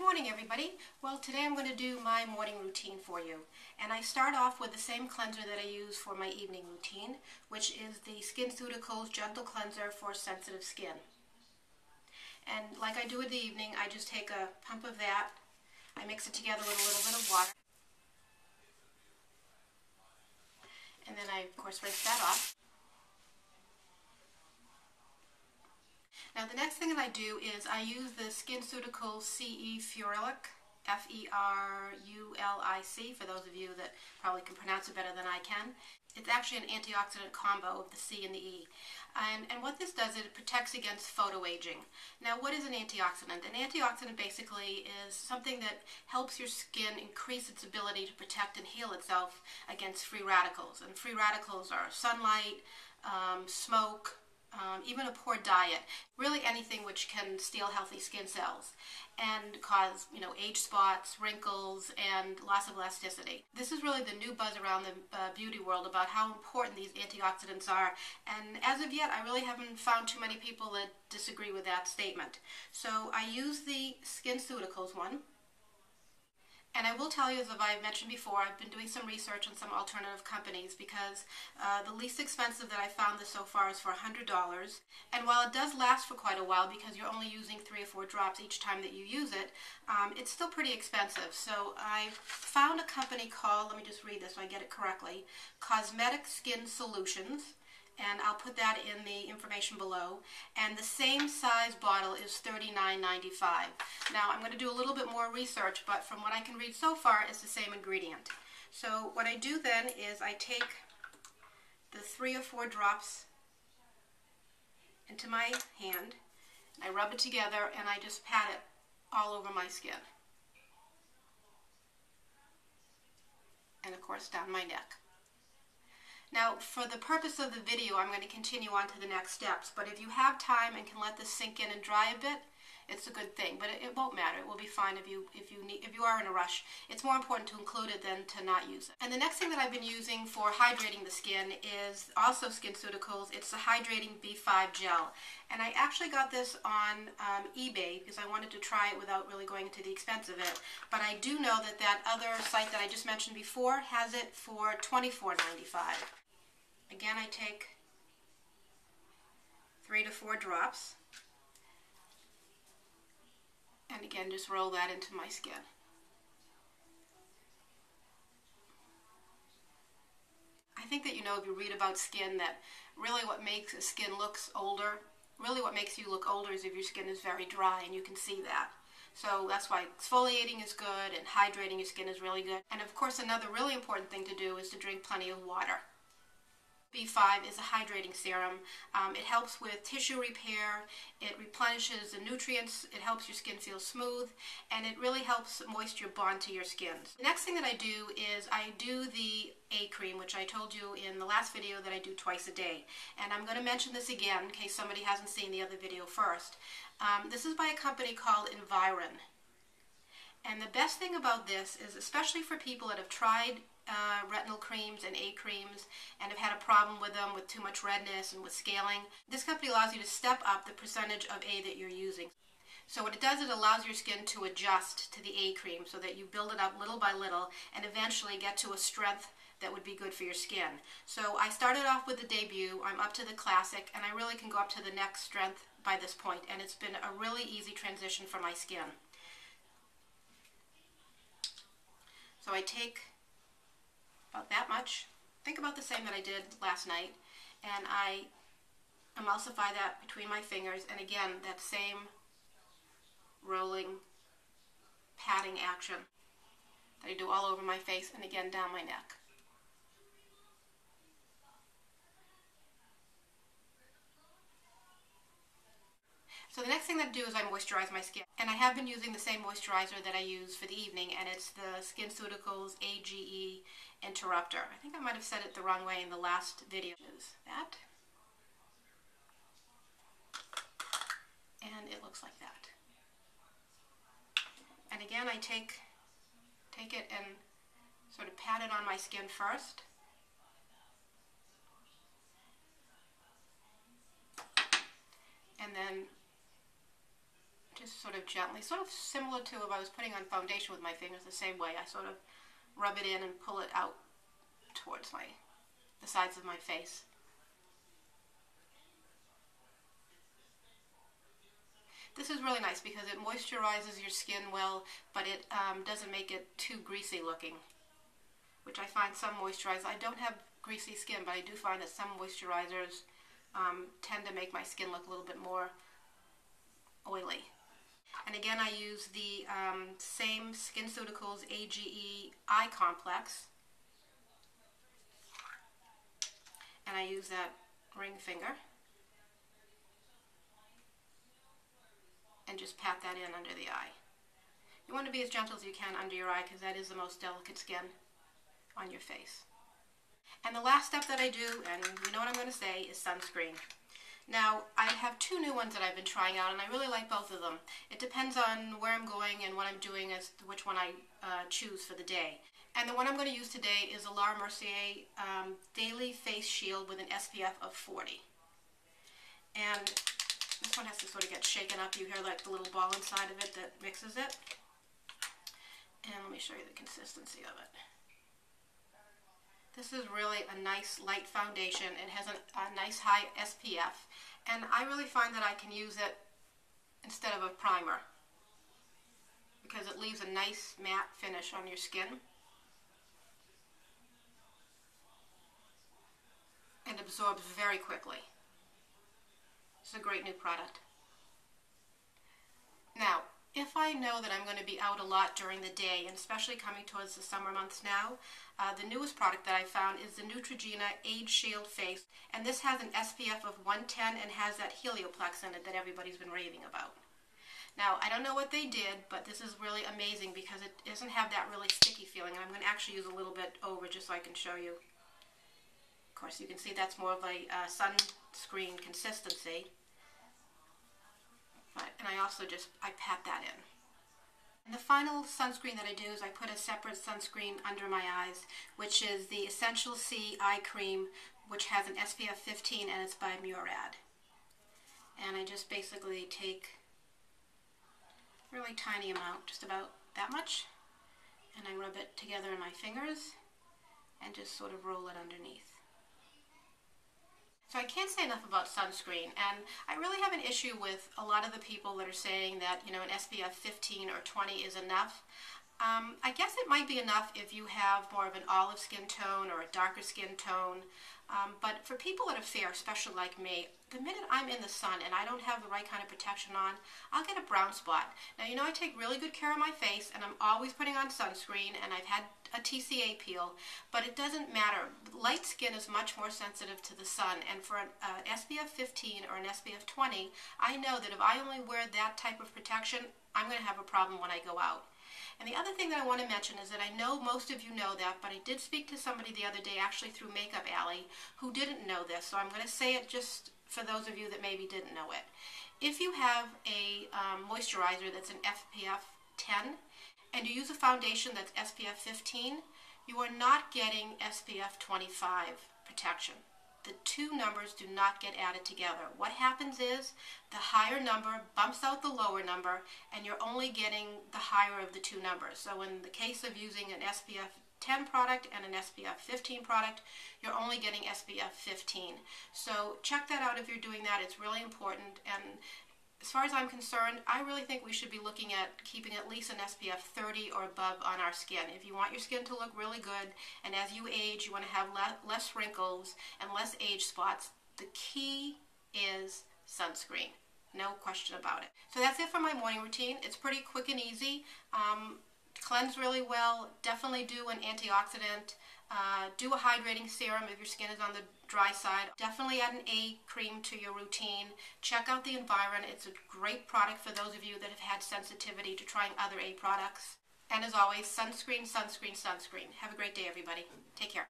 morning, everybody. Well, today I'm going to do my morning routine for you. And I start off with the same cleanser that I use for my evening routine, which is the Skinceutical Gentle Cleanser for sensitive skin. And like I do in the evening, I just take a pump of that, I mix it together with a little bit of water, and then I, of course, rinse that off. Now the next thing that I do is I use the Skinceutical CE Ferulic, F-E-R-U-L-I-C, for those of you that probably can pronounce it better than I can. It's actually an antioxidant combo of the C and the E. And what this does is it protects against photoaging. Now what is an antioxidant? An antioxidant basically is something that helps your skin increase its ability to protect and heal itself against free radicals. And free radicals are sunlight, smoke, even a poor diet, really anything which can steal healthy skin cells and cause, age spots, wrinkles, and loss of elasticity. This is really the new buzz around the beauty world about how important these antioxidants are, and as of yet I really haven't found too many people that disagree with that statement. So I use the Skinceuticals one. And I will tell you, as I've mentioned before, I've been doing some research on some alternative companies because the least expensive that I found this so far is for $100. And while it does last for quite a while because you're only using 3 or 4 drops each time that you use it, it's still pretty expensive. So I found a company called, let me just read this so I get it correctly, Cosmetic Skin Solutions. And I'll put that in the information below. And the same size bottle is $39.95. Now I'm going to do a little bit more research, but from what I can read so far, it's the same ingredient. So what I do then is I take the 3 or 4 drops into my hand, I rub it together, and I just pat it all over my skin. And of course down my neck. Now, for the purpose of the video, I'm going to continue on to the next steps, but if you have time and can let this sink in and dry a bit, it's a good thing, but it won't matter. It will be fine if you are in a rush. It's more important to include it than to not use it. And the next thing that I've been using for hydrating the skin is also Skinceuticals. It's the Hydrating B5 Gel. And I actually got this on eBay because I wanted to try it without really going into the expense of it. But I do know that that other site that I just mentioned before has it for $24.95. Again, I take 3 to 4 drops. And again, just roll that into my skin. I think that if you read about skin, that really what makes a skin looks older, really what makes you look older is if your skin is very dry, and you can see that. So that's why exfoliating is good and hydrating your skin is really good. And of course, another really important thing to do is to drink plenty of water. B5 is a hydrating serum. It helps with tissue repair, it replenishes the nutrients, it helps your skin feel smooth, and it really helps moisture bond to your skin. The next thing that I do is I do the A cream, which I told you in the last video that I do twice a day. And I'm going to mention this again in case somebody hasn't seen the other video first. This is by a company called Environ. And the best thing about this is, especially for people that have tried retinol creams and A creams and have had a problem with them with too much redness and with scaling, this company allows you to step up the percentage of A that you're using. So what it does is it allows your skin to adjust to the A cream so that you build it up little by little and eventually get to a strength that would be good for your skin. So I started off with the debut, I'm up to the classic, and I really can go up to the next strength by this point, and it's been a really easy transition for my skin. So I take about that much, think about the same that I did last night, and I emulsify that between my fingers, and again, that same rolling, patting action that I do all over my face, and again down my neck. So the next thing that I do is I moisturize my skin. And I have been using the same moisturizer that I use for the evening, and it's the Skinceutical A.G.E. Interrupter. I think I might have said it the wrong way in the last video. That. And it looks like that. And again, I take it and sort of pat it on my skin first. And then just sort of gently, sort of similar to if I was putting on foundation with my fingers, the same way. I sort of rub it in and pull it out towards the sides of my face. This is really nice because it moisturizes your skin well, but it doesn't make it too greasy looking, which I find some moisturizers, I don't have greasy skin, but I do find that some moisturizers tend to make my skin look a little bit more oily. And again, I use the same Skinceutical A.G.E eye complex, and I use that ring finger and just pat that in under the eye. You want to be as gentle as you can under your eye because that is the most delicate skin on your face. And the last step that I do, and you know what I'm going to say, is sunscreen. Now, I have two new ones that I've been trying out, and I really like both of them. It depends on where I'm going and what I'm doing as to which one I choose for the day. And the one I'm going to use today is a Mercier Daily Face Shield with an SPF of 40. And this one has to sort of get shaken up. You hear like the little ball inside of it that mixes it. And let me show you the consistency of it. This is really a nice light foundation. It has a nice high SPF, and I really find that I can use it instead of a primer because it leaves a nice matte finish on your skin and absorbs very quickly. It's a great new product. Now, if I know that I'm going to be out a lot during the day, and especially coming towards the summer months now, the newest product that I found is the Neutrogena Age Shield Face, and this has an SPF of 110 and has that Helioplex in it that everybody's been raving about. Now, I don't know what they did, but this is really amazing because it doesn't have that really sticky feeling, and I'm going to actually use a little bit over just so I can show you. Of course, you can see that's more of a sunscreen consistency. And I also I pat that in. And the final sunscreen that I do is I put a separate sunscreen under my eyes, which is the Essential C Eye Cream, which has an SPF 15 and it's by Murad. And I just basically take a really tiny amount, just about that much, and I rub it together in my fingers and just sort of roll it underneath. So I can't say enough about sunscreen, and I really have an issue with a lot of the people that are saying that, you know, an SPF 15 or 20 is enough. I guess it might be enough if you have more of an olive skin tone or a darker skin tone, but for people that are fair, especially like me, the minute I'm in the sun and I don't have the right kind of protection on, I'll get a brown spot. Now, you know, I take really good care of my face, and I'm always putting on sunscreen, and I've had a TCA peel, but it doesn't matter. Light skin is much more sensitive to the sun, and for an SPF 15 or an SPF 20, I know that if I only wear that type of protection, I'm going to have a problem when I go out. And the other thing that I want to mention is that I know most of you know that, but I did speak to somebody the other day, actually through Makeup Alley, who didn't know this, so I'm going to say it just for those of you that maybe didn't know it. If you have a moisturizer that's an SPF 10, and you use a foundation that's SPF 15, you are not getting SPF 25 protection. The two numbers do not get added together. What happens is the higher number bumps out the lower number, and you're only getting the higher of the two numbers. So in the case of using an SPF 10 product and an SPF 15 product, you're only getting SPF 15. So check that out if you're doing that. It's really important. And as far as I'm concerned, I really think we should be looking at keeping at least an SPF 30 or above on our skin. If you want your skin to look really good, and as you age, you want to have less wrinkles and less age spots, the key is sunscreen. No question about it. So that's it for my morning routine. It's pretty quick and easy. Cleanse really well. Definitely do an antioxidant. Do a hydrating serum if your skin is on the dry side. Definitely add an A cream to your routine. Check out the Environ. It's a great product for those of you that have had sensitivity to trying other A products. And as always, sunscreen, sunscreen, sunscreen. Have a great day, everybody. Take care.